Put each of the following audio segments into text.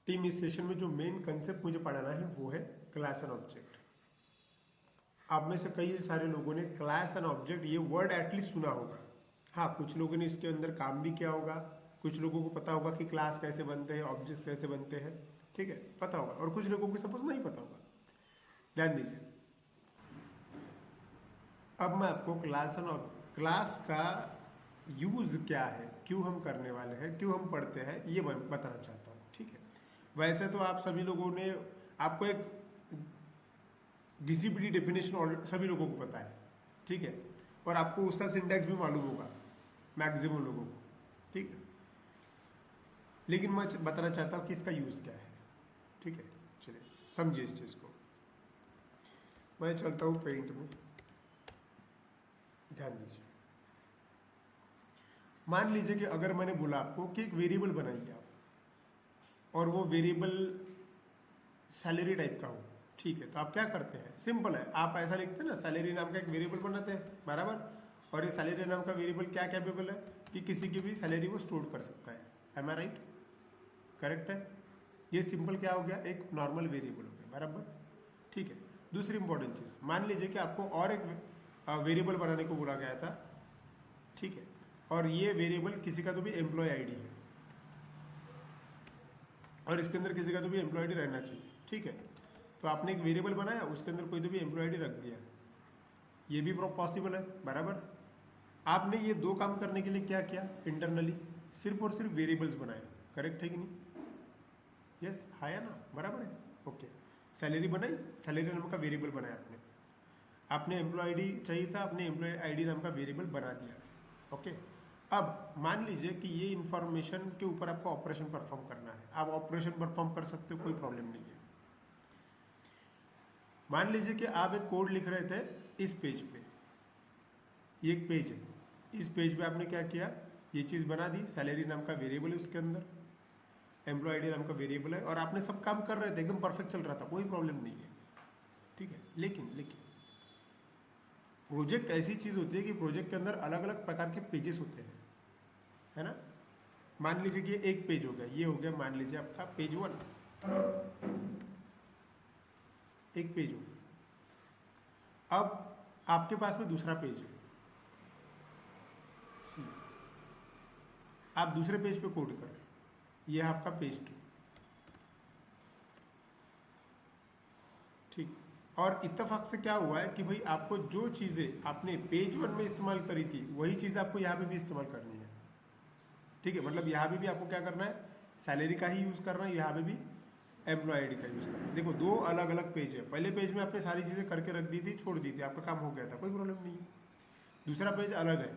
Team इस session में जो मेन कंसेप्ट मुझे पढ़ाना है वो है क्लास एंड ऑब्जेक्ट। आप में से कई सारे लोगों ने क्लास एंड ऑब्जेक्ट ये वर्ड एटलीस्ट सुना होगा। हाँ, कुछ लोगों ने इसके अंदर काम भी किया होगा, कुछ लोगों को पता होगा कि क्लास कैसे बनते हैं, ऑब्जेक्ट्स कैसे बनते हैं, ठीक है, पता होगा, और कुछ लोगों को सपोज नहीं पता होगा। ध्यान दीजिए, अब मैं आपको क्लास का यूज क्या है, क्यों हम करने वाले हैं, क्यों हम पढ़ते हैं, ये मैं बताना चाहता हूँ, ठीक है। वैसे तो आप सभी लोगों ने, आपको एक घिसी-पिटी डेफिनेशन ऑलरेडी सभी लोगों को पता है, ठीक है, और आपको उसका सिंटैक्स भी मालूम होगा मैक्सिमम लोगों को, ठीक है। लेकिन मैं बताना चाहता हूँ कि इसका यूज़ क्या है, ठीक है। चलिए समझिए इस चीज़ को। मैं चलता हूँ पेंट में, ध्यान दीजिए। मान लीजिए कि अगर मैंने बोला आपको कि एक वेरिएबल बनाइए आप, और वो वेरिएबल सैलरी टाइप का हो, ठीक है, तो आप क्या करते हैं, सिंपल है, आप ऐसा लिखते हैं ना, सैलरी नाम का एक वेरिएबल बनाते हैं, बराबर। और ये सैलरी नाम का वेरिएबल क्या कैपेबल है कि किसी की भी सैलरी वो स्टोर कर सकता है। एम आई राइट? करेक्ट है। ये सिंपल क्या हो गया, एक नॉर्मल वेरिएबल हो गया, बराबर, ठीक है। दूसरी इंपॉर्टेंट चीज़, मान लीजिए कि आपको और एक वेरिएबल बनाने को बोला गया था, ठीक है, और ये वेरिएबल किसी का तो भी एम्प्लॉय आईडी है, और इसके अंदर किसी का तो भी एम्प्लॉय आईडी रहना चाहिए, ठीक है। तो आपने एक वेरिएबल बनाया, उसके अंदर कोई तो भी एम्प्लॉय आईडी रख दिया, ये भी पॉसिबल है, बराबर। आपने ये दो काम करने के लिए क्या किया, इंटरनली सिर्फ और सिर्फ वेरिएबल्स बनाए, करेक्ट है कि नहीं? यस, हाँ या ना, बराबर है, ओके। सैलरी बनाई, सैलरी नाम का वेरिएबल बनाया आपने, आपने एम्प्लॉय आईडी चाहिए था, आपने एम्प्लॉय आईडी नाम का वेरिएबल बना दिया, ओके। अब मान लीजिए कि ये इंफॉर्मेशन के ऊपर आपको ऑपरेशन परफॉर्म करना है, आप ऑपरेशन परफॉर्म कर सकते हो, कोई प्रॉब्लम नहीं है। मान लीजिए कि आप एक कोड लिख रहे थे इस पेज पे, ये एक पेज है, इस पेज पे आपने क्या किया, ये चीज़ बना दी, सैलरी नाम का वेरिएबल है उसके अंदर, एम्प्लॉय आईडी नाम का वेरिएबल है, और आपने सब काम कर रहे थे, एकदम परफेक्ट चल रहा था, कोई प्रॉब्लम नहीं है, ठीक है। लेकिन लेकिन प्रोजेक्ट ऐसी चीज़ होती है कि प्रोजेक्ट के अंदर अलग अलग प्रकार के पेजेस होते हैं, है ना। मान लीजिए कि एक पेज हो गया, ये हो गया मान लीजिए आपका पेज 1, एक पेज हो गया। अब आपके पास में दूसरा पेज है, सी, आप दूसरे पेज पे कोड कर रहे हैं, ये है आपका पेज 2, ठीक। और इत्तेफाक से क्या हुआ है कि भाई आपको जो चीज़ें आपने पेज 1 में इस्तेमाल करी थी, वही चीज़ आपको यहाँ पे भी इस्तेमाल करनी है, ठीक है। मतलब यहाँ पे भी आपको क्या करना है, सैलरी का ही यूज़ करना है, यहाँ पे भी एम्प्लॉय आईडी का यूज़ करना है। देखो, दो अलग अलग पेज है, पहले पेज में आपने सारी चीज़ें करके रख दी थी, छोड़ दी थी, आपका काम हो गया था, कोई प्रॉब्लम नहीं है। दूसरा पेज अलग है,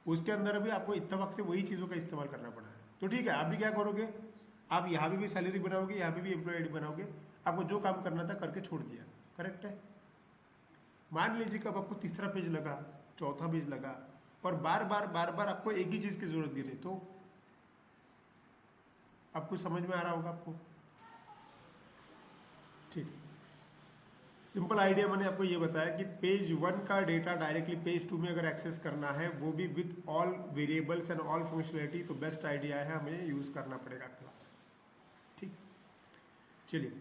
उसके अंदर भी आपको इत्तेफाक से वही चीज़ों का इस्तेमाल करना पड़ा है। तो ठीक है, आप भी क्या करोगे, आप यहाँ पे भी सैलरी बनाओगे, यहाँ पे भी एम्प्लॉय आईडी बनाओगे, आपको जो काम करना था करके छोड़ दिया, करेक्ट है। मान लीजिए कि अब आपको तीसरा पेज लगा, चौथा पेज लगा, और बार बार आपको एक ही चीज़ की जरूरत गिरे, तो आपको समझ में आ रहा होगा आपको, ठीक है। सिंपल आइडिया मैंने आपको ये बताया कि पेज 1 का डेटा डायरेक्टली पेज 2 में अगर एक्सेस करना है, वो भी with all variables and all functionality, तो बेस्ट आइडिया है हमें यूज़ करना पड़ेगा क्लास, ठीक। चलिए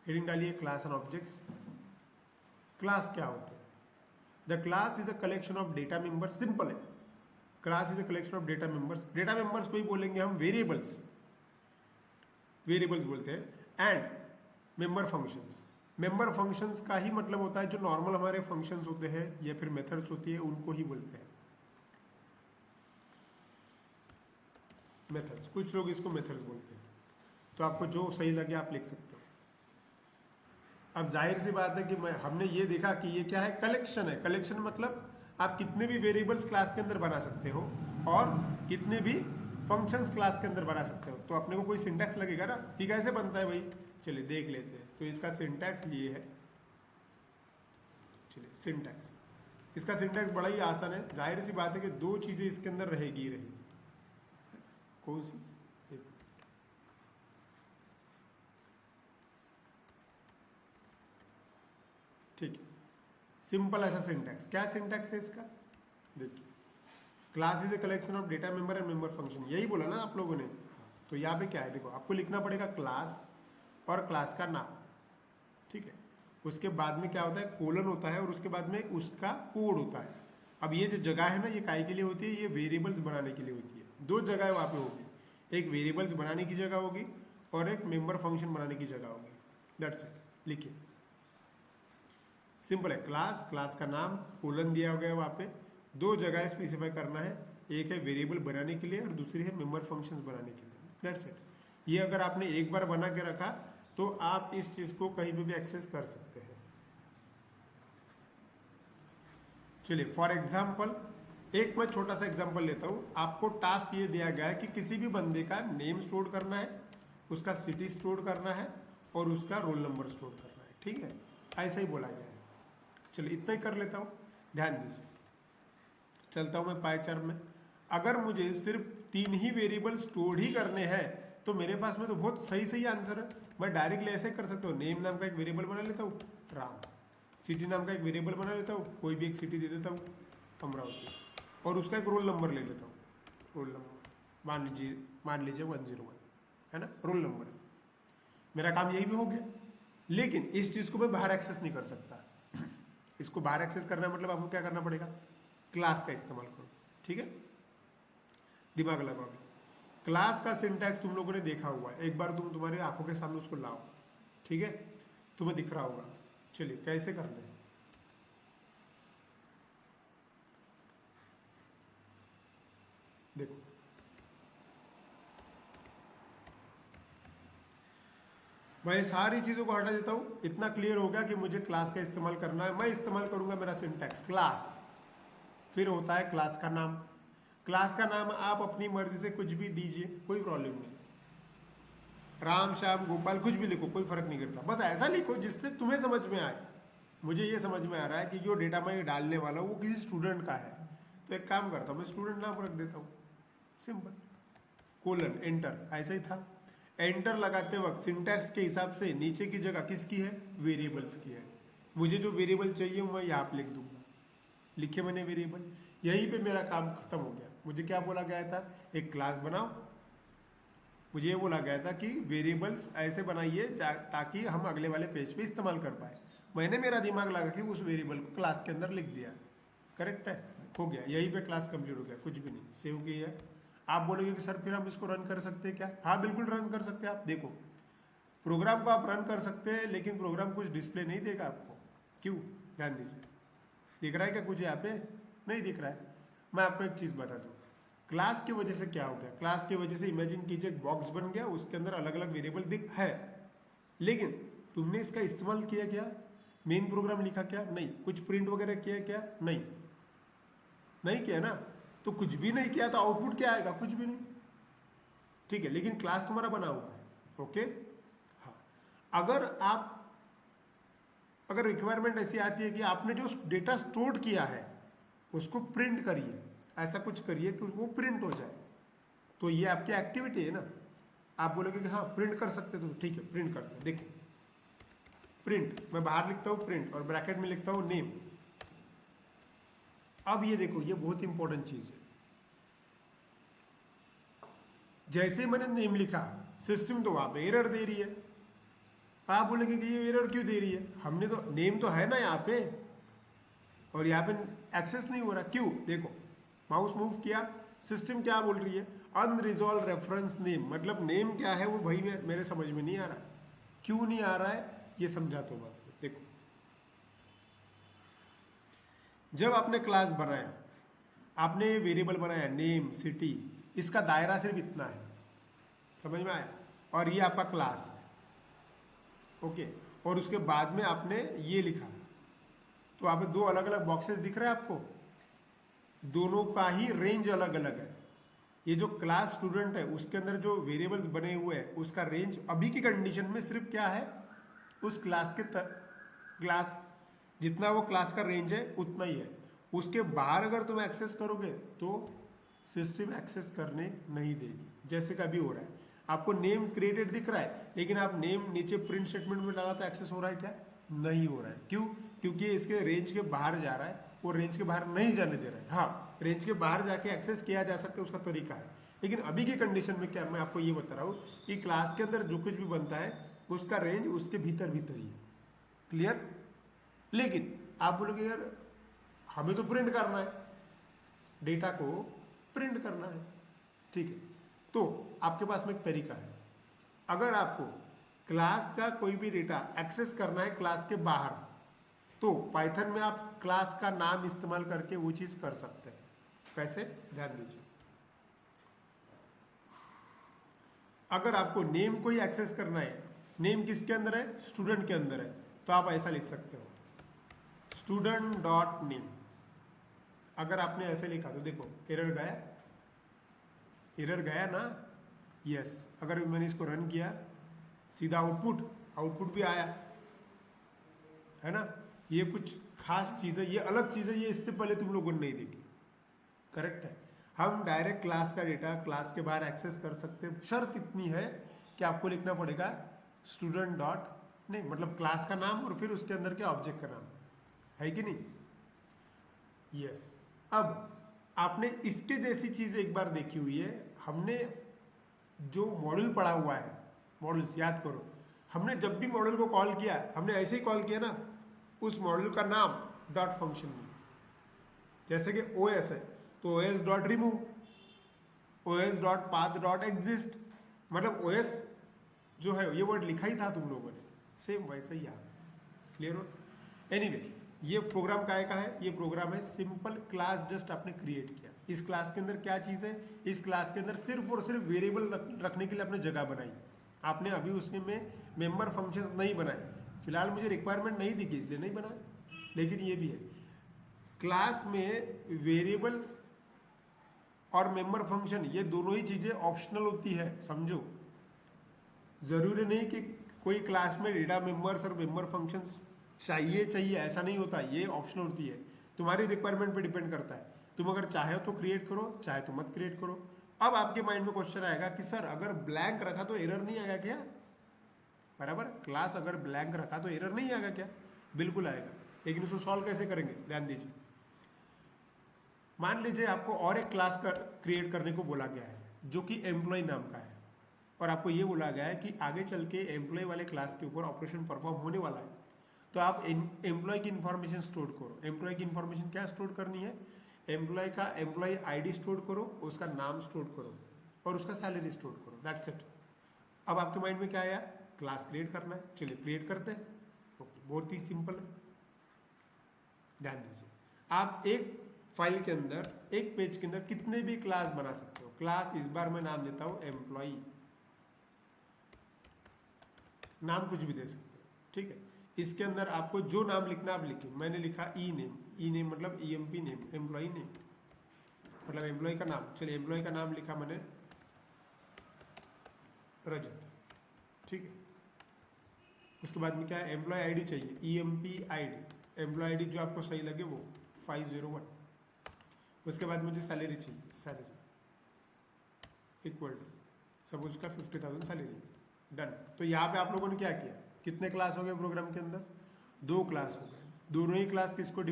हेडिंग डालिए, क्लास एंड ऑब्जेक्ट्स। क्लास क्या होते हैं? The class is a collection of data members, simple है, class is a collection of data members, data members को ही बोलेंगे हम वेरिएबल्स, वेरिएबल्स बोलते हैं, and member functions. Member functions का ही मतलब होता है जो नॉर्मल हमारे फंक्शंस होते हैं या फिर मेथड्स होती है, उनको ही बोलते हैं मेथड्स। कुछ लोग इसको मेथड्स बोलते हैं, तो आपको जो सही लगे आप लिख सकते हो। अब जाहिर सी बात है कि हमने ये देखा कि ये क्या है, कलेक्शन है। कलेक्शन मतलब आप कितने भी वेरिएबल्स क्लास के अंदर बना सकते हो, और कितने भी फंक्शंस क्लास के अंदर बना सकते हो। तो अपने को कोई सिंटैक्स लगेगा ना कि कैसे बनता है भाई, चलिए देख लेते हैं। तो इसका सिंटैक्स ये है, चलिए सिंटैक्स, इसका सिंटैक्स बड़ा ही आसान है। जाहिर सी बात है कि दो चीज़ें इसके अंदर रहेगी ही रहेगी। कौन सी? एक, ठीक है, सिंपल ऐसा सिंटैक्स। क्या सिंटैक्स है इसका, देखिए, class is a collection of data member and member function, यही बोला ना आप लोगों ने। तो यहाँ पे क्या है, देखो आपको लिखना पड़ेगा क्लास, और क्लास का नाम, ठीक है। उसके बाद में क्या होता है, कोलन होता है और उसके बाद में उसका कोड होता है। अब ये जो जगह है ना, ये काय के लिए होती है, ये वेरिएबल्स बनाने के लिए होती है। दो जगह वहाँ पे होगी, एक वेरिएबल्स बनाने की जगह होगी और एक मेंबर फंक्शन बनाने की जगह होगी। दैट्स इट, लिखिए, सिंपल है। क्लास, क्लास का नाम, कोलन दिया गया है वहाँ पे, दो जगह स्पेसिफाई करना है, एक है वेरिएबल बनाने के लिए और दूसरी है मेंबर फंक्शंस बनाने के लिए। That's it. ये अगर आपने एक बार बना के रखा तो आप इस चीज़ को कहीं भी एक्सेस कर सकते हैं। चलिए फॉर एग्जाम्पल एक मैं छोटा सा एग्जाम्पल लेता हूँ। आपको टास्क ये दिया गया है कि किसी भी बंदे का नेम स्टोर करना है, उसका सिटी स्टोर करना है और उसका रोल नंबर स्टोर करना है, ठीक है, ऐसा ही बोला गया है। चलिए इतना ही कर लेता हूँ, ध्यान दीजिए। चलता हूँ मैं पाई चार्ट में। अगर मुझे सिर्फ 3 ही वेरिएबल स्टोर ही करने हैं तो मेरे पास में तो बहुत सही सही आंसर है। मैं डायरेक्टली ऐसे कर सकता हूँ, नेम नाम का एक वेरिएबल बना लेता हूँ राम, सिटी नाम का एक वेरिएबल बना लेता हूँ, कोई भी एक सिटी दे देता हूँ अमरावती, और उसका एक रोल नंबर ले लेता हूँ। रोल नंबर मान लीजिए 101 है ना, रोल नंबर है। मेरा काम यही भी हो गया। लेकिन इस चीज़ को मैं बाहर एक्सेस नहीं कर सकता। इसको बाहर एक्सेस करना है मतलब आपको क्या करना पड़ेगा, क्लास का इस्तेमाल करो, ठीक है। दिमाग लगाओ। क्लास का सिंटैक्स तुम लोगों ने देखा हुआ है, एक बार तुम्हारी आंखों के सामने उसको लाओ, ठीक है, तुम्हें दिख रहा होगा। चलिए कैसे करना है, देखो मैं सारी चीज़ों को हटा देता हूँ। इतना क्लियर हो गया कि मुझे क्लास का इस्तेमाल करना है। मैं इस्तेमाल करूँगा मेरा सिंटैक्स क्लास, फिर होता है क्लास का नाम। क्लास का नाम आप अपनी मर्जी से कुछ भी दीजिए, कोई प्रॉब्लम नहीं, राम श्याम गोपाल कुछ भी लिखो, कोई फर्क नहीं करता। बस ऐसा लिखो जिससे तुम्हें समझ में आए। मुझे ये समझ में आ रहा है कि जो डेटा मैं डालने वाला हूँ वो किसी स्टूडेंट का है, तो एक काम करता हूँ, मैं स्टूडेंट नाम रख देता हूँ, सिंपल, कोलन एंटर, ऐसा ही था। एंटर लगाते वक्त सिंटैक्स के हिसाब से नीचे की जगह किसकी है, वेरिएबल्स की है। मुझे जो वेरिएबल चाहिए मैं यहाँ पे लिख दूंगा, लिखे मैंने वेरिएबल, यहीं पे मेरा काम खत्म हो गया। मुझे क्या बोला गया था, एक क्लास बनाओ। मुझे ये बोला गया था कि वेरिएबल्स ऐसे बनाइए ताकि हम अगले वाले पेज पे इस्तेमाल कर पाए। मैंने मेरा दिमाग लगा कि उस वेरिएबल को क्लास के अंदर लिख दिया, करेक्ट है, हो गया, यहीं पे क्लास कंप्लीट हो गया, कुछ भी नहीं, सेव किया है। आप बोलोगे कि सर फिर हम इसको रन कर सकते हैं क्या? हाँ बिल्कुल रन कर सकते हैं। आप देखो प्रोग्राम को आप रन कर सकते हैं, लेकिन प्रोग्राम कुछ डिस्प्ले नहीं देगा आपको। क्यों, ध्यान दीजिए, दिख रहा है क्या कुछ यहाँ पे? नहीं दिख रहा है। मैं आपको एक चीज़ बता दूँ, क्लास की वजह से क्या हो गया, क्लास की वजह से इमेजिन कीजिए एक बॉक्स बन गया, उसके अंदर अलग अलग वेरिएबल दिख है, लेकिन तुमने इसका इस्तेमाल किया क्या, मेन प्रोग्राम लिखा क्या? नहीं। कुछ प्रिंट वगैरह किया क्या? नहीं, नहीं किया ना, तो कुछ भी नहीं किया तो आउटपुट क्या आएगा? कुछ भी नहीं, ठीक है। लेकिन क्लास तुम्हारा बना हुआ है, ओके। हाँ, अगर रिक्वायरमेंट ऐसी आती है कि आपने जो डेटा स्टोर किया है उसको प्रिंट करिए, ऐसा कुछ करिए कि वो प्रिंट हो जाए, तो ये आपकी एक्टिविटी है ना। आप बोलोगे कि हाँ प्रिंट कर सकते, तो ठीक है प्रिंट करते हैं। देखो प्रिंट, मैं बाहर लिखता हूँ प्रिंट और ब्रैकेट में लिखता हूँ नेम। अब ये देखो, ये बहुत इंपॉर्टेंट चीज है। जैसे ही मैंने नेम लिखा, सिस्टम तो वहां पे एरर दे रही है। आप बोलेंगे कि ये एरर क्यों दे रही है, हमने तो नेम तो है ना यहाँ पे, और यहाँ पे एक्सेस नहीं हो रहा, क्यों? देखो माउस मूव किया, सिस्टम क्या बोल रही है, अनरिजॉल्व रेफरेंस नेम, मतलब नेम क्या है वो भाई मेरे समझ में नहीं आ रहा। क्यों नहीं आ रहा है ये समझाता हूँ आपको। देखो जब आपने क्लास बनाया, आपने वेरिएबल बनाया नेम सिटी, इसका दायरा सिर्फ इतना है, समझ में आया, और ये आपका क्लास है, ओके। और उसके बाद में आपने ये लिखा, तो आप दो अलग अलग बॉक्सेस दिख रहे हैं आपको, दोनों का ही रेंज अलग अलग है। ये जो क्लास स्टूडेंट है उसके अंदर जो वेरिएबल्स बने हुए हैं उसका रेंज अभी की कंडीशन में सिर्फ क्या है, उस क्लास के क्लास जितना वो क्लास का रेंज है उतना ही है। उसके बाहर अगर तुम एक्सेस करोगे तो सिस्टम एक्सेस करने नहीं देगी, जैसे कभी हो रहा है। आपको नेम क्रिएटेड दिख रहा है, लेकिन आप नेम नीचे प्रिंट स्टेटमेंट में डाला तो एक्सेस हो रहा है क्या? नहीं हो रहा है। क्यों? क्योंकि इसके रेंज के बाहर जा रहा है, वो रेंज के बाहर नहीं जाने दे रहा है। हाँ, रेंज के बाहर जाके एक्सेस किया जा सकता है, उसका तरीका है, लेकिन अभी की कंडीशन में क्या मैं आपको ये बता रहा हूँ कि क्लास के अंदर जो कुछ भी बनता है उसका रेंज उसके भीतर भीतर ही है। क्लियर? लेकिन आप बोलोगे यार हमें तो प्रिंट करना है, डेटा को प्रिंट करना है, ठीक है, तो आपके पास में एक तरीका है। अगर आपको क्लास का कोई भी डेटा एक्सेस करना है क्लास के बाहर, तो पाइथन में आप क्लास का नाम इस्तेमाल करके वो चीज कर सकते हैं। कैसे? ध्यान दीजिए। अगर आपको नेम को ही एक्सेस करना है, नेम किसके अंदर है? स्टूडेंट के अंदर है, तो आप ऐसा लिख सकते हो स्टूडेंट डॉट नेम। अगर आपने ऐसे लिखा तो देखो एरर गया, एरर गया ना? यस। अगर मैंने इसको रन किया, सीधा आउटपुट भी आया, है ना? ये कुछ खास चीज़ है, ये अलग चीज़ है, ये इससे पहले तुम लोगों ने नहीं देखी। करेक्ट है? हम डायरेक्ट क्लास का डेटा क्लास के बाहर एक्सेस कर सकते हैं। शर्त इतनी है कि आपको लिखना पड़ेगा स्टूडेंट डॉट नेम, मतलब क्लास का नाम और फिर उसके अंदर के ऑब्जेक्ट का नाम, है कि नहीं? यस। अब आपने इसके जैसी चीज एक बार देखी हुई है, हमने जो मॉडल पढ़ा हुआ है, मॉडल्स याद करो, हमने जब भी मॉडल को कॉल किया हमने ऐसे ही कॉल किया ना, उस मॉडल का नाम डॉट फंक्शन में। जैसे कि ओएस है तो OS dot remove, OS dot path dot exist, मतलब ओएस जो है ये वर्ड लिखा ही था तुम लोगों ने, सेम वैसे ही याद। क्लियर हो? एनीवे, ये प्रोग्राम काय का है? ये प्रोग्राम है सिंपल क्लास, जस्ट आपने क्रिएट किया। इस क्लास के अंदर क्या चीज़ है? इस क्लास के अंदर सिर्फ और सिर्फ वेरिएबल रखने के लिए आपने जगह बनाई। आपने अभी उसके में मेंबर फंक्शंस नहीं बनाए, फिलहाल मुझे रिक्वायरमेंट नहीं दिखी इसलिए नहीं बनाए, लेकिन ये भी है क्लास में वेरिएबल्स और मेंबर फंक्शन, ये दोनों ही चीज़ें ऑप्शनल होती है, समझो। ज़रूरी नहीं कि कोई क्लास में डेटा मेंबर्स और मेंबर फंक्शंस चाहिए ऐसा नहीं होता, ये ऑप्शनल होती है, तुम्हारी रिक्वायरमेंट पे डिपेंड करता है। तुम अगर चाहे तो क्रिएट करो, चाहे तो मत क्रिएट करो। अब आपके माइंड में क्वेश्चन आएगा कि सर अगर ब्लैंक रखा तो एरर नहीं आएगा क्या? बराबर, क्लास अगर ब्लैंक रखा तो एरर नहीं आएगा क्या? बिल्कुल आएगा, लेकिन उसको सॉल्व कैसे करेंगे? ध्यान दीजिए। मान लीजिए आपको और एक क्लास क्रिएट करने को बोला गया है जो कि एम्प्लॉय नाम का है, और आपको ये बोला गया है कि आगे चल के एम्प्लॉय वाले क्लास के ऊपर ऑपरेशन परफॉर्म होने वाला है, तो आप एम्प्लॉय की इन्फॉर्मेशन स्टोर करो। एम्प्लॉय की इन्फॉर्मेशन क्या स्टोर करनी है? एम्प्लॉय का एम्प्लॉय आईडी स्टोर करो, उसका नाम स्टोर करो और उसका सैलरी स्टोर करो, दैट्स इट। अब आपके माइंड में क्या आया? क्लास क्रिएट करना है, चलिए क्रिएट करते हैं। ओके, बहुत ही सिंपल है। ध्यान दीजिए, आप एक फाइल के अंदर, एक पेज के अंदर कितने भी क्लास बना सकते हो। क्लास इस बार मैं नाम देता हूं एम्प्लॉय, नाम कुछ भी दे सकते हो, ठीक है। इसके अंदर आपको जो नाम लिखना आप लिखिए। मैंने लिखा ई नेम, ई नेम मतलब ईएमपी नेम, एम्प्लॉय नेम मतलब एम्प्लॉय का नाम। चलिए एम्प्लॉय का नाम लिखा मैंने रजत, ठीक है। उसके बाद में क्या है? एम्प्लॉय आईडी चाहिए, ईएमपी आईडी, एम्प्लॉय आईडी जो आपको सही लगे वो 501। उसके बाद मुझे सैलरी चाहिए, सैलरी इक्वल टू सब उसका 50,000 सैलरी, डन। तो यहाँ पे आप लोगों ने क्या किया? कितने क्लास हो गए प्रोग्राम के अंदर? 2 क्लास हो गए। दोनों ही क्लास किसको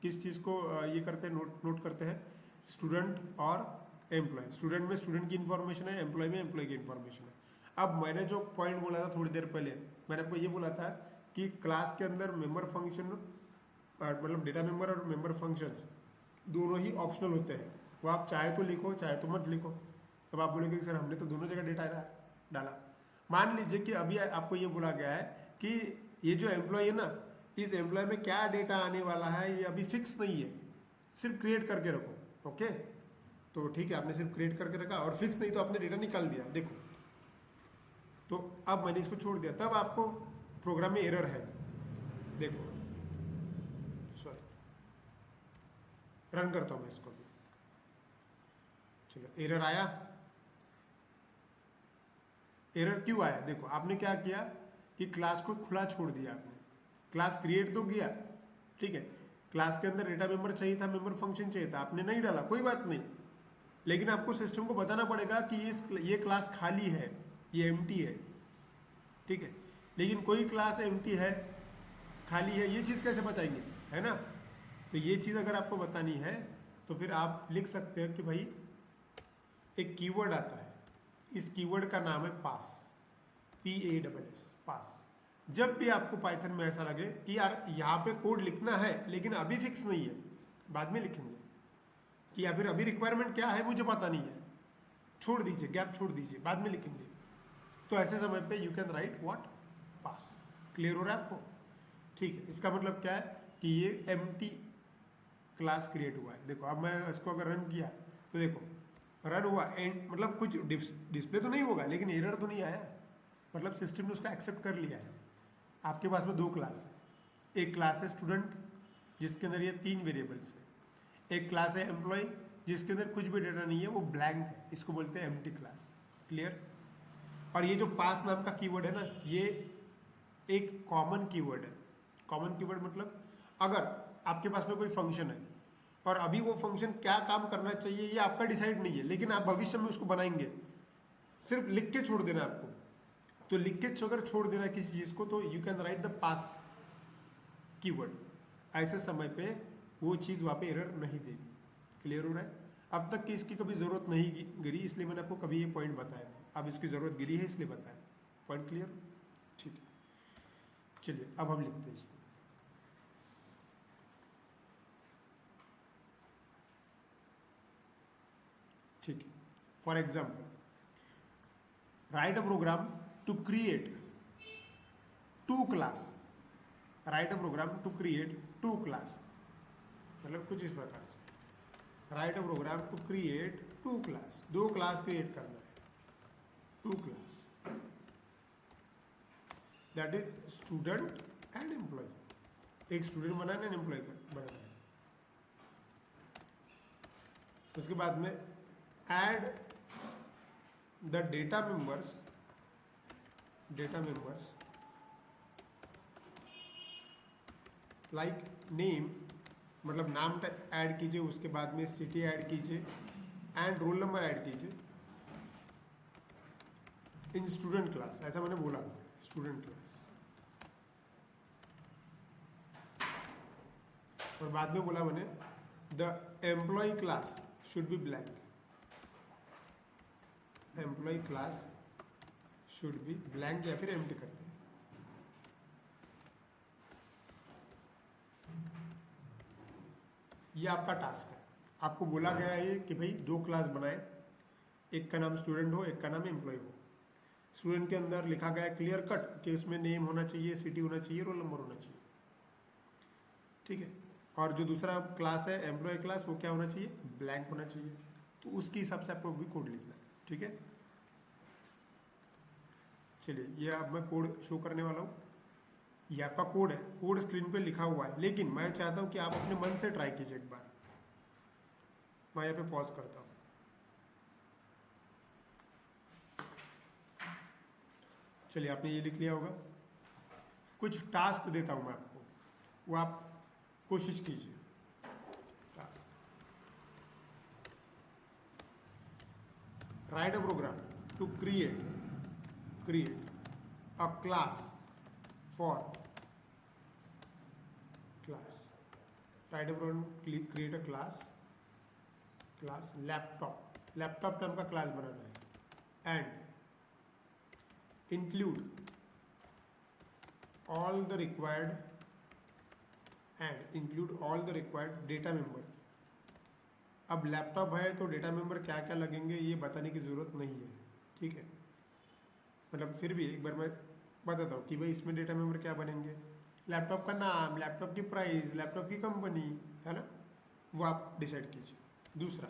किस चीज़ को ये करते हैं, नोट करते हैं? स्टूडेंट और एम्प्लॉय। स्टूडेंट में स्टूडेंट की इन्फॉर्मेशन है, एम्प्लॉय में एम्प्लॉय की इन्फॉर्मेशन है। अब मैंने जो पॉइंट बोला था थोड़ी देर पहले, मैंने आपको ये बोला था कि क्लास के अंदर मेंबर फंक्शन मतलब डेटा मेंबर और मेंबर फंक्शंस दोनों ही ऑप्शनल होते हैं, वो आप चाहे तो लिखो चाहे तो मत लिखो। अब आप बोलोगे सर हमने तो दोनों जगह डेटा डाला। मान लीजिए कि अभी आपको ये बोला गया है कि ये जो एम्प्लॉय है ना, इस एम्प्लॉय में क्या डेटा आने वाला है ये अभी फिक्स नहीं है, सिर्फ क्रिएट करके रखो। ओके, तो ठीक है, आपने सिर्फ क्रिएट करके रखा और फिक्स नहीं तो आपने डेटा निकाल दिया। देखो, तो अब मैंने इसको छोड़ दिया, तब आपको प्रोग्राम में एरर है। देखो, सॉरी, रन करता हूं मैं इसको भी। चलो, एरर आया। एरर क्यों आया? देखो, आपने क्या किया कि क्लास को खुला छोड़ दिया। आपने क्लास क्रिएट तो किया, ठीक है, क्लास के अंदर डेटा मेंबर चाहिए था, मेंबर फंक्शन चाहिए था, आपने नहीं डाला, कोई बात नहीं, लेकिन आपको सिस्टम को बताना पड़ेगा कि ये क्लास खाली है, ये एम्प्टी है, ठीक है। लेकिन कोई क्लास एम्प्टी है, खाली है, ये चीज़ कैसे बताएंगे, है ना? तो ये चीज़ अगर आपको बतानी है तो फिर आप लिख सकते हैं कि भाई एक कीवर्ड आता है, इस कीवर्ड का नाम है पास। PASS, पास। जब भी आपको पाइथन में ऐसा लगे कि यार यहाँ पे कोड लिखना है लेकिन अभी फिक्स नहीं है, बाद में लिखेंगे, कि या फिर अभी रिक्वायरमेंट क्या है मुझे पता नहीं है, छोड़ दीजिए, गैप छोड़ दीजिए, बाद में लिखेंगे, तो ऐसे समय पे you can write what, pass. Clear हो रहा है आपको? ठीक है, इसका मतलब क्या है कि ये एम्प्टी क्लास क्रिएट हुआ है। देखो अब मैं इसको अगर रन किया तो देखो रन हुआ, एंड मतलब कुछ डिस्प्ले तो नहीं होगा लेकिन एरर तो नहीं आया, मतलब सिस्टम ने उसको एक्सेप्ट कर लिया है। आपके पास में दो क्लास है, एक क्लास है स्टूडेंट जिसके अंदर ये 3 वेरिएबल्स है, एक क्लास है एम्प्लॉय जिसके अंदर कुछ भी डेटा नहीं है, वो ब्लैंक है, इसको बोलते हैं एम्प्टी क्लास। क्लियर? और ये जो पास नाम का कीवर्ड है ना, ये एक कॉमन कीवर्ड है। कॉमन कीवर्ड मतलब अगर आपके पास में कोई फंक्शन है और अभी वो फंक्शन क्या काम करना चाहिए ये आपका डिसाइड नहीं है, लेकिन आप भविष्य में उसको बनाएंगे, सिर्फ लिख के छोड़ देना आपको, तो लिख के अगर छोड़ देना किसी चीज़ को तो you can write the pass keyword. ऐसे समय पे वो चीज़ वहाँ पे एरर नहीं देगी। क्लियर हो रहा है? अब तक कि इसकी कभी ज़रूरत नहीं गिरी, इसलिए मैंने आपको कभी ये पॉइंट बताया, अब इसकी ज़रूरत गिरी है इसलिए बताया। Point clear? ठीक है, चलिए अब हम लिखते हैं इसको। ठीक है, for example write a program to create 2 class, write a program to create 2 class, मतलब कुछ इस प्रकार से write a program to create 2 class, 2 class create करना है, 2 class, that is student and employ. एक स्टूडेंट बनाना है, एम्प्लॉय बनाना है। उसके बाद में add the data members like name, मतलब नाम ऐड कीजिए, उसके बाद में सिटी ऐड कीजिए एंड रोल नंबर ऐड कीजिए इन स्टूडेंट क्लास। ऐसा मैंने बोला हुआ है, स्टूडेंट क्लास। और बाद में बोला मैंने the employee class should be blank, employee class should be blank या फिर एम्प्टी करते हैं। ये आपका टास्क है, आपको बोला गया है कि भाई 2 क्लास बनाए, एक का नाम स्टूडेंट हो, एक का नाम एम्प्लॉय हो। स्टूडेंट के अंदर लिखा गया है क्लियर कट कि उसमें नेम होना चाहिए, सिटी होना चाहिए, रोल नंबर होना चाहिए। ठीक है, और जो दूसरा क्लास है एम्प्लॉय क्लास, वो क्या होना चाहिए, ब्लैंक होना चाहिए। तो उसके हिसाब से आपको भी कोड लिखना है। ठीक है, चलिए ये अब मैं कोड शो करने वाला हूँ। ये आपका कोड है, कोड स्क्रीन पे लिखा हुआ है, लेकिन मैं चाहता हूँ कि आप अपने मन से ट्राई कीजिए एक बार। मैं यहाँ पे पॉज करता हूँ। चलिए आपने ये लिख लिया होगा। कुछ टास्क देता हूँ मैं आपको, वो आप कोशिश कीजिए। Task, write a program to create a class for class, write a program create a class laptop नाम का क्लास बनाना है and include all the required data member. अब लैपटॉप है तो डेटा मेंबर क्या क्या लगेंगे ये बताने की ज़रूरत नहीं है। ठीक है, मतलब फिर भी एक बार मैं बताता हूँ कि भाई इसमें डेटा मेंबर क्या बनेंगे, लैपटॉप का नाम, लैपटॉप की प्राइस, लैपटॉप की कंपनी, है ना, वो आप डिसाइड कीजिए। दूसरा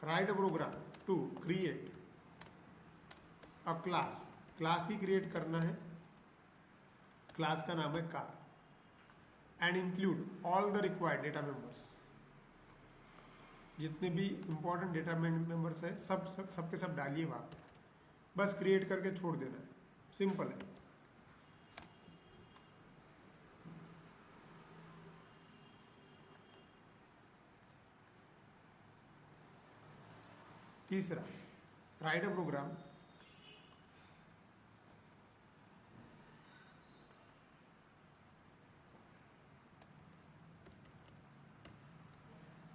write a program to create a class ही क्रिएट करना है, क्लास का नाम है car and include all the required data members. जितने भी इंपॉर्टेंट डेटा मेंबर्स है सबके सब डालिए वहाँ पे, बस क्रिएट करके छोड़ देना है, सिंपल है। तीसरा write a program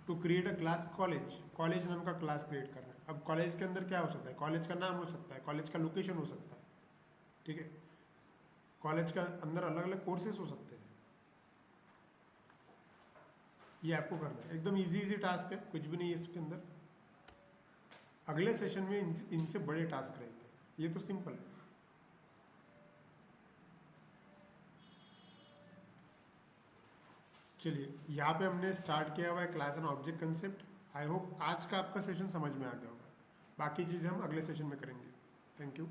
to create a class college, college नाम का क्लास क्रिएट करना है। अब कॉलेज के अंदर क्या हो सकता है, कॉलेज का नाम हो सकता है, कॉलेज का लोकेशन हो सकता है, ठीक है, कॉलेज का अंदर अलग अलग कोर्सेज हो सकते हैं। ये आपको करना है, एकदम इजी टास्क है, कुछ भी नहीं है इसके अंदर। अगले सेशन में इनसे बड़े टास्क रहेंगे, ये तो सिंपल है। चलिए, यहाँ पे हमने स्टार्ट किया हुआ है class and object concept. I hope आज का आपका सेशन समझ में आ गया होगा। बाकी चीज़ें हम अगले सेशन में करेंगे। Thank you.